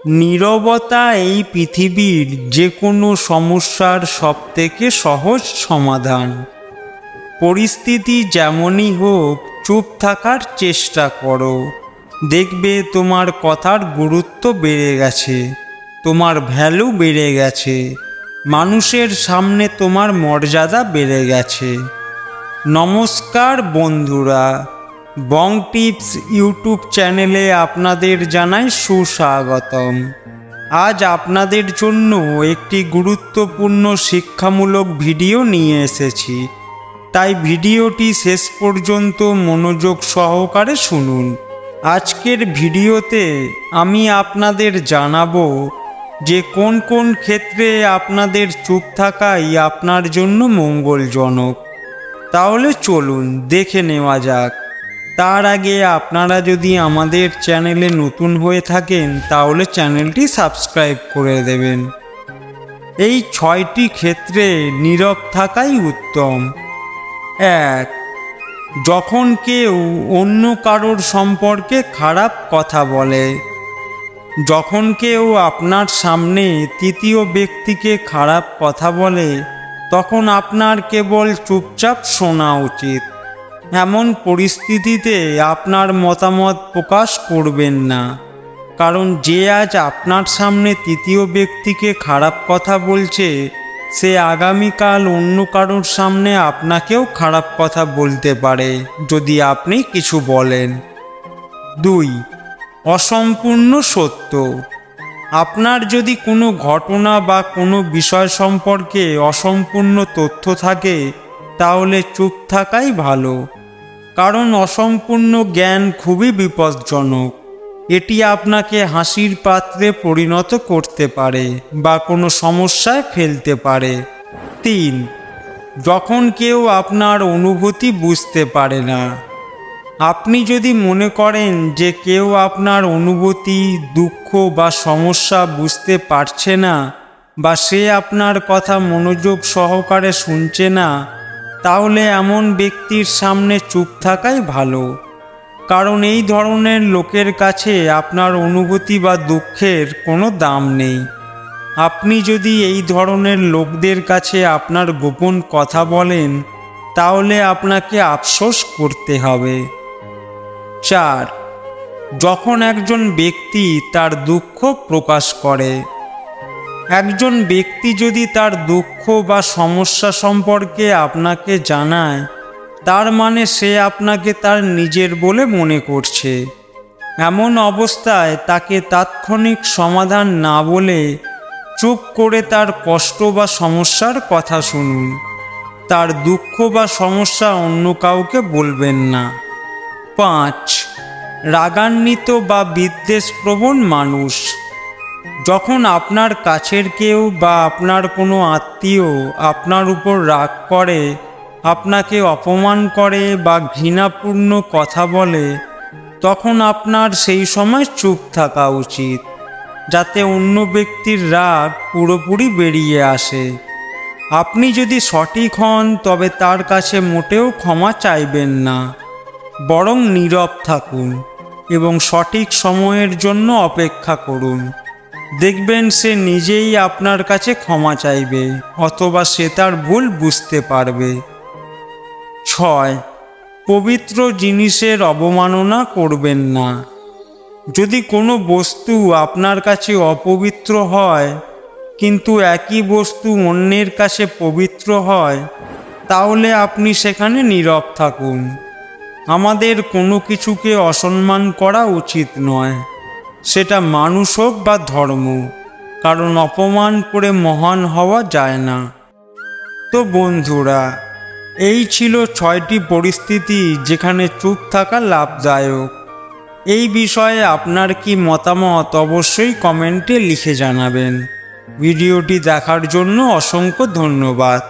নীরবতা এই পৃথিবীর যে কোনো সমস্যার সবথেকে সহজ সমাধান। পরিস্থিতি যেমনই হোক, চুপ থাকার চেষ্টা করো। দেখবে তোমার কথার গুরুত্ব বেড়ে গেছে, তোমার ভ্যালু বেড়ে গেছে, মানুষের সামনে তোমার মর্যাদা বেড়ে গেছে। নমস্কার বন্ধুরা, বং টিপস ইউটিউব চ্যানেলে আপনাদের জানাই সুস্বাগতম। আজ আপনাদের জন্য একটি গুরুত্বপূর্ণ শিক্ষামূলক ভিডিও নিয়ে এসেছি, তাই ভিডিওটি শেষ পর্যন্ত মনোযোগ সহকারে শুনুন। আজকের ভিডিওতে আমি আপনাদের জানাবো যে কোন কোন ক্ষেত্রে আপনাদের চুপ থাকাই আপনার জন্য মঙ্গলজনক। তাহলে চলুন দেখে নেওয়া যাক। তার আগে আপনারা যদি আমাদের চ্যানেলে নতুন হয়ে থাকেন তাহলে চ্যানেলটি সাবস্ক্রাইব করে দেবেন। এই 6টি ক্ষেত্রে নীরব থাকাই উত্তম। 1. যখন কেউ অন্য কারোর সম্পর্কে খারাপ কথা বলে। যখন কেউ আপনার সামনে তৃতীয় ব্যক্তিকে খারাপ কথা বলে, তখন আপনার কেবল চুপচাপ শোনা উচিত। এমন পরিস্থিতিতে আপনার মতামত প্রকাশ করবেন না, কারণ যে আজ আপনার সামনে তৃতীয় ব্যক্তিকে খারাপ কথা বলছে, সে আগামীকাল অন্য কারোর সামনে আপনাকেও খারাপ কথা বলতে পারে যদি আপনি কিছু বলেন। 2. অসম্পূর্ণ সত্য। আপনার যদি কোনো ঘটনা বা কোনো বিষয় সম্পর্কে অসম্পূর্ণ তথ্য থাকে, তাহলে চুপ থাকাই ভালো, কারণ অসম্পূর্ণ জ্ঞান খুবই বিপজ্জনক। এটি আপনাকে হাসির পাত্রে পরিণত করতে পারে বা কোনো সমস্যায় ফেলতে পারে। 3. যখন কেউ আপনার অনুভূতি বুঝতে পারে না। আপনি যদি মনে করেন যে কেউ আপনার অনুভূতি, দুঃখ বা সমস্যা বুঝতে পারছে না, বা সে আপনার কথা মনোযোগ সহকারে শুনছে না, তাহলে এমন ব্যক্তির সামনে চুপ থাকাই ভালো, কারণ এই ধরনের লোকের কাছে আপনার অনুভূতি বা দুঃখের কোনো দাম নেই। আপনি যদি এই ধরনের লোকদের কাছে আপনার গোপন কথা বলেন, তাহলে আপনাকে আফসোস করতে হবে। 4. যখন একজন ব্যক্তি তার দুঃখ প্রকাশ করে। একজন ব্যক্তি যদি তার দুঃখ বা সমস্যা সম্পর্কে আপনাকে জানায়, তার মানে সে আপনাকে তার নিজের বলে মনে করছে। এমন অবস্থায় তাকে তাৎক্ষণিক সমাধান না বলে চুপ করে তার কষ্ট বা সমস্যার কথা শুনুন। তার দুঃখ বা সমস্যা অন্য কাউকে বলবেন না। 5. রাগান্বিত বা বিদ্বেষপ্রবণ মানুষ। যখন আপনার কাছের কেউ বা আপনার কোনো আত্মীয় আপনার উপর রাগ করে, আপনাকে অপমান করে বা ঘৃণাপূর্ণ কথা বলে, তখন আপনার সেই সময় চুপ থাকা উচিত, যাতে অন্য ব্যক্তির রাগ পুরোপুরি বেরিয়ে আসে। আপনি যদি সঠিক হন, তবে তার কাছে মোটেও ক্ষমা চাইবেন না, বরং নীরব থাকুন এবং সঠিক সময়ের জন্য অপেক্ষা করুন। দেখবেন সে নিজেই আপনার কাছে ক্ষমা চাইবে, অথবা সে তার ভুল বুঝতে পারবে। 6. পবিত্র জিনিসের অবমাননা করবেন না। যদি কোনো বস্তু আপনার কাছে অপবিত্র হয়, কিন্তু একই বস্তু অন্যের কাছে পবিত্র হয়, তাহলে আপনি সেখানে নীরব থাকুন। আমাদের কোনো কিছুকে অসম্মান করা উচিত নয়, সেটা মানুষ হোক বা ধর্ম, কারণ অপমান করে মহান হওয়া যায় না। তো বন্ধুরা, এই ছিল 6টি পরিস্থিতি যেখানে চুপ থাকা লাভদায়ক। এই বিষয়ে আপনার কি মতামত অবশ্যই কমেন্টে লিখে জানাবেন। ভিডিওটি দেখার জন্য অসংখ্য ধন্যবাদ।